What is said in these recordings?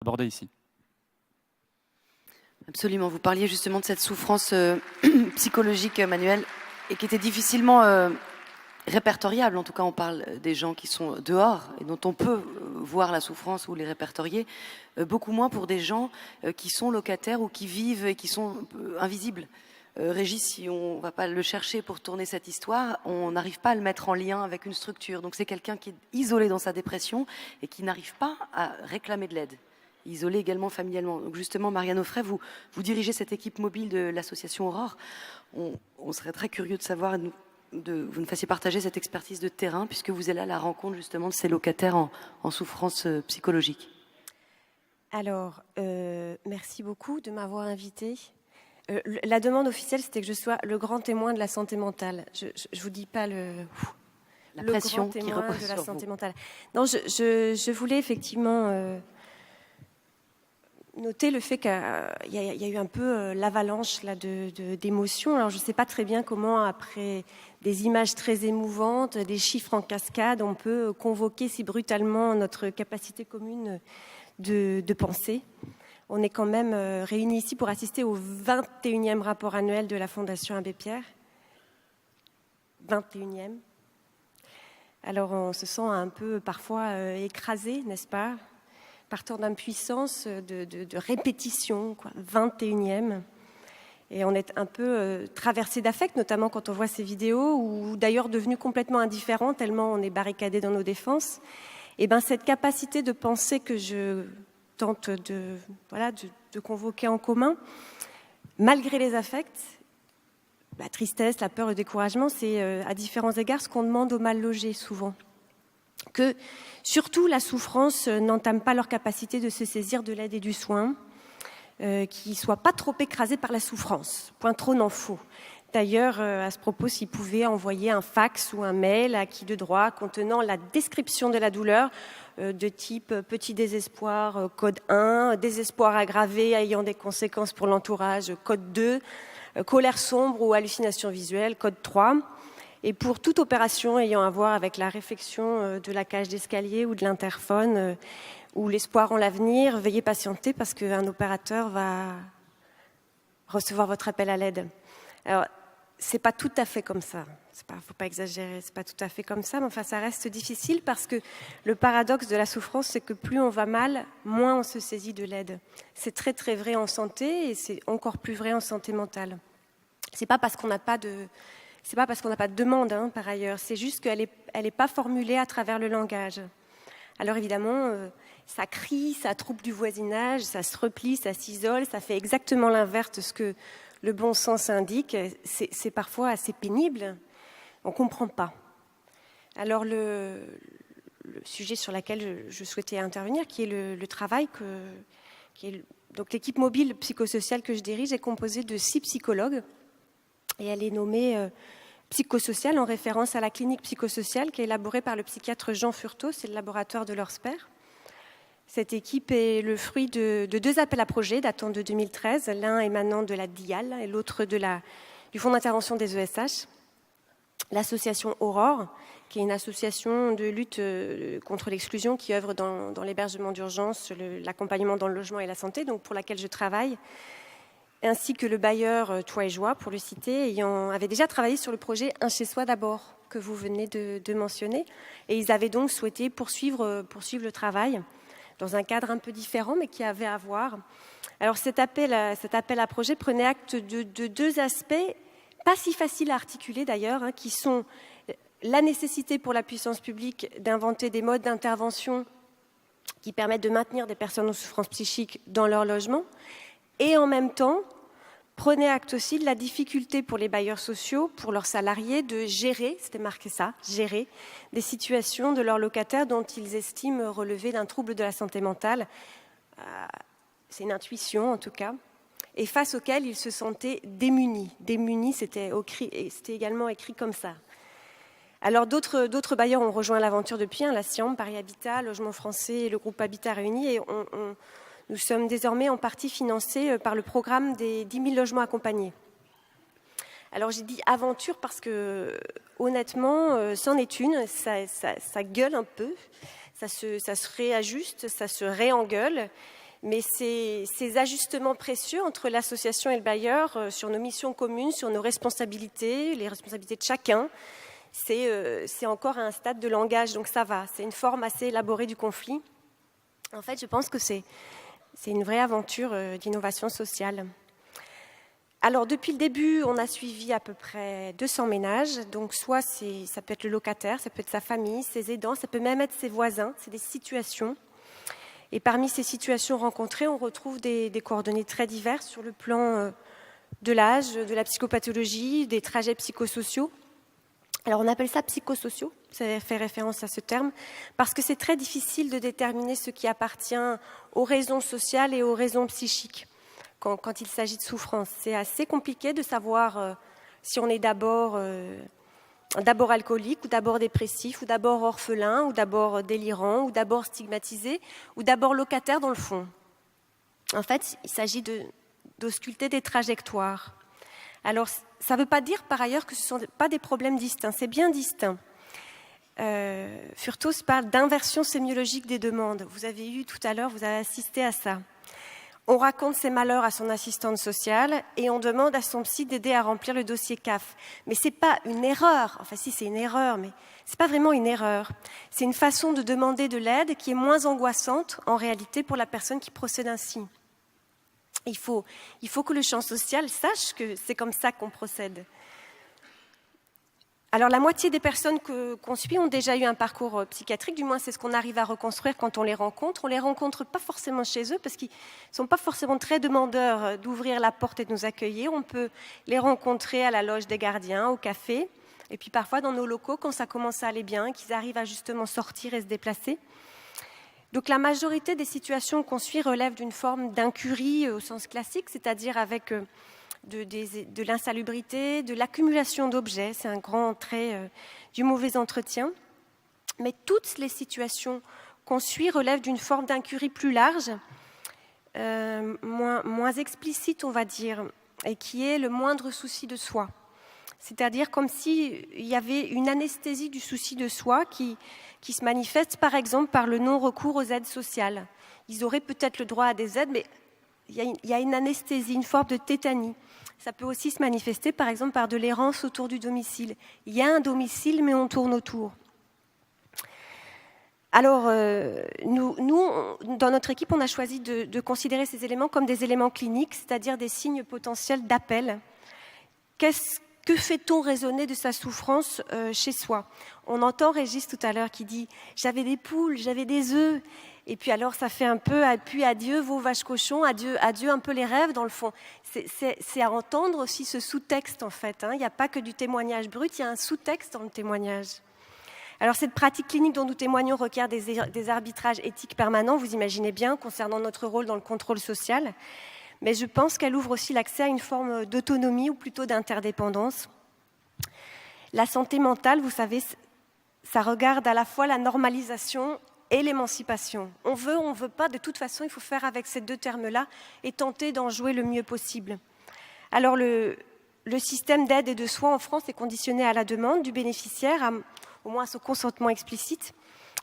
aborder ici. Absolument, vous parliez justement de cette souffrance psychologique, Manuel, et qui était difficilement répertoriable. En tout cas, on parle des gens qui sont dehors et dont on peut voir la souffrance ou les répertorier, beaucoup moins pour des gens qui sont locataires ou qui vivent et qui sont invisibles. Régis, si on ne va pas le chercher pour tourner cette histoire, on n'arrive pas à le mettre en lien avec une structure. Donc c'est quelqu'un qui est isolé dans sa dépression et qui n'arrive pas à réclamer de l'aide. Isolé également familialement. Donc justement, Marianne Offray, vous dirigez cette équipe mobile de l'association Aurore. On serait très curieux de savoir, vous nous fassiez partager cette expertise de terrain, puisque vous êtes là à la rencontre justement de ces locataires en souffrance psychologique. Alors, merci beaucoup de m'avoir invitée. La demande officielle, c'était que je sois le grand témoin de la santé mentale. Je ne vous dis pas la pression grand témoin qui repose de la sur santé vous. mentale. Non, je voulais effectivement noter le fait qu'il y a eu un peu l'avalanche là, d'émotions. Alors, je ne sais pas très bien comment, après des images très émouvantes, des chiffres en cascade, on peut convoquer si brutalement notre capacité commune de penser. On est quand même réunis ici pour assister au 21e rapport annuel de la Fondation Abbé Pierre. 21e. Alors on se sent un peu parfois écrasé, n'est-ce pas? Partant d'impuissance, de répétition, quoi. 21e. Et on est un peu traversé d'affect, notamment quand on voit ces vidéos, ou d'ailleurs devenus complètement indifférents, tellement on est barricadé dans nos défenses. Et bien cette capacité de penser que je tente de convoquer en commun, malgré les affects, la tristesse, la peur, le découragement, c'est à différents égards ce qu'on demande aux mal logés souvent. Que surtout la souffrance n'entame pas leur capacité de se saisir de l'aide et du soin, qu'ils ne soient pas trop écrasés par la souffrance, point trop n'en faut. D'ailleurs, à ce propos, s'ils pouvaient envoyer un fax ou un mail à qui de droit contenant la description de la douleur de type petit désespoir, code 1, désespoir aggravé ayant des conséquences pour l'entourage, code 2, colère sombre ou hallucination visuelle, code 3. Et pour toute opération ayant à voir avec la réflexion de la cage d'escalier ou de l'interphone ou l'espoir en l'avenir, veuillez patienter parce qu'un opérateur va recevoir votre appel à l'aide. Alors, c'est pas tout à fait comme ça. Faut pas exagérer, c'est pas tout à fait comme ça, mais enfin, ça reste difficile parce que le paradoxe de la souffrance, c'est que plus on va mal, moins on se saisit de l'aide. C'est très très vrai en santé et c'est encore plus vrai en santé mentale. C'est pas parce qu'on n'a pas de demande, hein, par ailleurs. C'est juste qu'elle est pas formulée à travers le langage. Alors évidemment, ça crie, ça trouble du voisinage, ça se replie, ça s'isole, ça fait exactement l'inverse de ce que le bon sens indique. C'est parfois assez pénible. On ne comprend pas. Alors le sujet sur lequel je souhaitais intervenir, qui est le travail donc l'équipe mobile psychosociale que je dirige est composée de 6 psychologues et elle est nommée psychosociale en référence à la clinique psychosociale qui est élaborée par le psychiatre Jean Furteau, c'est le laboratoire de l'Orsper. Cette équipe est le fruit de 2 appels à projets datant de 2013, l'un émanant de la DIAL et l'autre du Fonds d'intervention des ESH. L'association Aurore, qui est une association de lutte contre l'exclusion qui œuvre dans l'hébergement d'urgence, l'accompagnement dans le logement et la santé, donc pour laquelle je travaille, ainsi que le bailleur Toi et Joie, pour le citer, avait déjà travaillé sur le projet Un chez soi d'abord, que vous venez de mentionner. Et ils avaient donc souhaité poursuivre le travail dans un cadre un peu différent, mais qui avait à voir. Alors cet appel à projet prenait acte de 2 aspects, pas si faciles à articuler d'ailleurs, hein, qui sont la nécessité pour la puissance publique d'inventer des modes d'intervention qui permettent de maintenir des personnes en souffrance psychique dans leur logement, et en même temps, prenait acte aussi de la difficulté pour les bailleurs sociaux, pour leurs salariés, de gérer, c'était marqué ça, gérer des situations de leurs locataires dont ils estiment relever d'un trouble de la santé mentale. C'est une intuition en tout cas. Et face auquel ils se sentaient démunis. Démunis, c'était également écrit comme ça. Alors d'autres bailleurs ont rejoint l'aventure depuis, la SIAM, Paris Habitat, Logement Français et le groupe Habitat Réunis, et nous sommes désormais en partie financés par le programme des 10 000 logements accompagnés. Alors j'ai dit aventure parce que honnêtement, c'en est une, ça gueule un peu, ça se réajuste, ça se réengueule. Mais ces ajustements précieux entre l'association et le bailleur sur nos missions communes, sur nos responsabilités, les responsabilités de chacun, c'est encore à un stade de langage, donc ça va. C'est une forme assez élaborée du conflit. En fait, je pense que c'est une vraie aventure d'innovation sociale. Alors, depuis le début, on a suivi à peu près 200 ménages. Donc, soit ça peut être le locataire, ça peut être sa famille, ses aidants, ça peut même être ses voisins. C'est des situations. Et parmi ces situations rencontrées, on retrouve des coordonnées très diverses sur le plan de l'âge, de la psychopathologie, des trajets psychosociaux. Alors, on appelle ça psychosociaux, ça fait référence à ce terme, parce que c'est très difficile de déterminer ce qui appartient aux raisons sociales et aux raisons psychiques quand il s'agit de souffrance. C'est assez compliqué de savoir si on est d'abord alcoolique, ou d'abord dépressif, ou d'abord orphelin, ou d'abord délirant, ou d'abord stigmatisé, ou d'abord locataire dans le fond. En fait, il s'agit d'ausculter des trajectoires. Alors, ça ne veut pas dire par ailleurs que ce ne sont pas des problèmes distincts, c'est bien distinct. Furtos parle d'inversion sémiologique des demandes. Vous avez eu tout à l'heure, vous avez assisté à ça. On raconte ses malheurs à son assistante sociale et on demande à son psy d'aider à remplir le dossier CAF. Mais ce n'est pas une erreur, enfin si c'est une erreur, mais ce n'est pas vraiment une erreur. C'est une façon de demander de l'aide qui est moins angoissante en réalité pour la personne qui procède ainsi. Il faut que le champ social sache que c'est comme ça qu'on procède. Alors la moitié des personnes qu'on suit ont déjà eu un parcours psychiatrique, du moins c'est ce qu'on arrive à reconstruire quand on les rencontre. On ne les rencontre pas forcément chez eux parce qu'ils ne sont pas forcément très demandeurs d'ouvrir la porte et de nous accueillir. On peut les rencontrer à la loge des gardiens, au café, et puis parfois dans nos locaux quand ça commence à aller bien, qu'ils arrivent à justement sortir et se déplacer. Donc la majorité des situations qu'on suit relèvent d'une forme d'incurie au sens classique, c'est-à-dire avec de l'insalubrité, de l'accumulation d'objets, c'est un grand trait du mauvais entretien. Mais toutes les situations qu'on suit relèvent d'une forme d'incurie plus large, moins explicite, on va dire, et qui est le moindre souci de soi. C'est-à-dire comme s'il y avait une anesthésie du souci de soi qui se manifeste par exemple par le non-recours aux aides sociales. Ils auraient peut-être le droit à des aides, mais il y a une anesthésie, une forme de tétanie. Ça peut aussi se manifester par exemple par de l'errance autour du domicile. Il y a un domicile, mais on tourne autour. Alors, nous, dans notre équipe, on a choisi de considérer ces éléments comme des éléments cliniques, c'est-à-dire des signes potentiels d'appel. Que fait-on résonner de sa souffrance chez soi ? On entend Régis tout à l'heure qui dit « j'avais des poules, j'avais des œufs ». Et puis alors ça fait un peu « puis adieu vos vaches cochons, adieu un peu les rêves » dans le fond. C'est à entendre aussi ce sous-texte en fait. Il n'y a pas que du témoignage brut, il y a un sous-texte dans le témoignage. Alors cette pratique clinique dont nous témoignons requiert des arbitrages éthiques permanents, vous imaginez bien, concernant notre rôle dans le contrôle social. Mais je pense qu'elle ouvre aussi l'accès à une forme d'autonomie ou plutôt d'interdépendance. La santé mentale, vous savez, ça regarde à la fois la normalisation et l'émancipation. On veut pas, de toute façon, il faut faire avec ces deux termes-là et tenter d'en jouer le mieux possible. Alors le système d'aide et de soins en France est conditionné à la demande du bénéficiaire, au moins à son consentement explicite.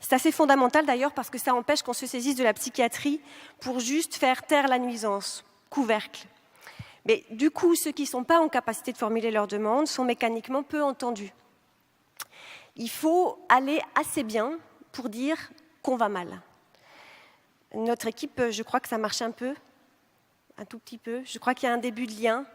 C'est assez fondamental d'ailleurs parce que ça empêche qu'on se saisisse de la psychiatrie pour juste faire taire la nuisance. Couvercle. Mais du coup, ceux qui ne sont pas en capacité de formuler leurs demandes sont mécaniquement peu entendus. Il faut aller assez bien pour dire qu'on va mal. Notre équipe, je crois que ça marche un tout petit peu. Je crois qu'il y a un début de lien.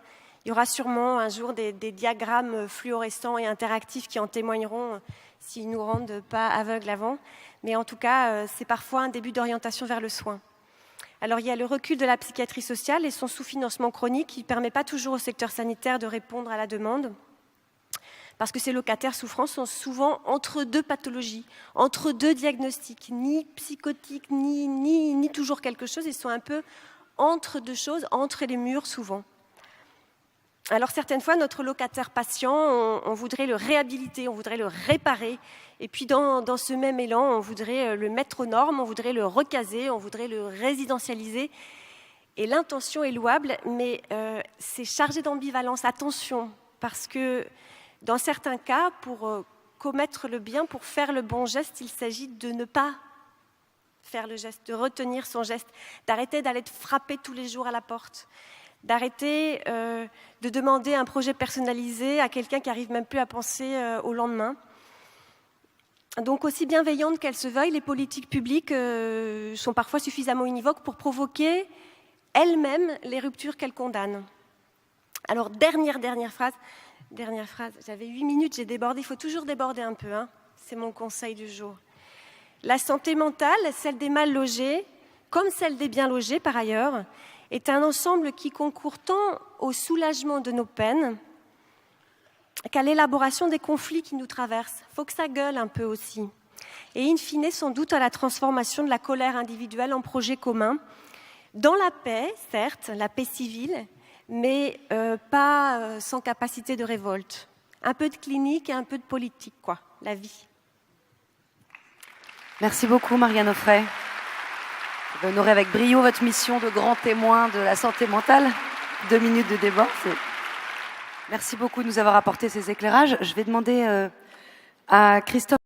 Il y aura sûrement un jour des diagrammes fluorescents et interactifs qui en témoigneront s'ils ne nous rendent pas aveugles avant. Mais en tout cas, c'est parfois un début d'orientation vers le soin. Alors, il y a le recul de la psychiatrie sociale et son sous-financement chronique qui ne permet pas toujours au secteur sanitaire de répondre à la demande. Parce que ces locataires souffrants sont souvent entre deux pathologies, entre deux diagnostics, ni psychotiques, ni toujours quelque chose. Ils sont un peu entre deux choses, entre les murs souvent. Alors certaines fois, notre locataire patient, on voudrait le réhabiliter, on voudrait le réparer. Et puis dans ce même élan, on voudrait le mettre aux normes, on voudrait le recaser, on voudrait le résidentialiser. Et l'intention est louable, mais c'est chargé d'ambivalence. Attention, parce que dans certains cas, pour commettre le bien, pour faire le bon geste, il s'agit de ne pas faire le geste, de retenir son geste, d'arrêter d'aller frapper tous les jours à la porte, d'arrêter de demander un projet personnalisé à quelqu'un qui n'arrive même plus à penser au lendemain. Donc, aussi bienveillantes qu'elles se veuillent, les politiques publiques sont parfois suffisamment univoques pour provoquer elles-mêmes les ruptures qu'elles condamnent. Alors, dernière phrase, j'avais 8 minutes, j'ai débordé, il faut toujours déborder un peu, hein. C'est mon conseil du jour. La santé mentale, celle des mal logés, comme celle des bien logés par ailleurs, est un ensemble qui concourt tant au soulagement de nos peines qu'à l'élaboration des conflits qui nous traversent. Il faut que ça gueule un peu aussi. Et in fine, sans doute à la transformation de la colère individuelle en projet commun, dans la paix, certes, la paix civile, mais pas sans capacité de révolte. Un peu de clinique et un peu de politique, quoi, la vie. Merci beaucoup, Marianne Offray. Vous honorez avec brio votre mission de grand témoin de la santé mentale. 2 minutes de débat. Merci beaucoup de nous avoir apporté ces éclairages. Je vais demander à Christophe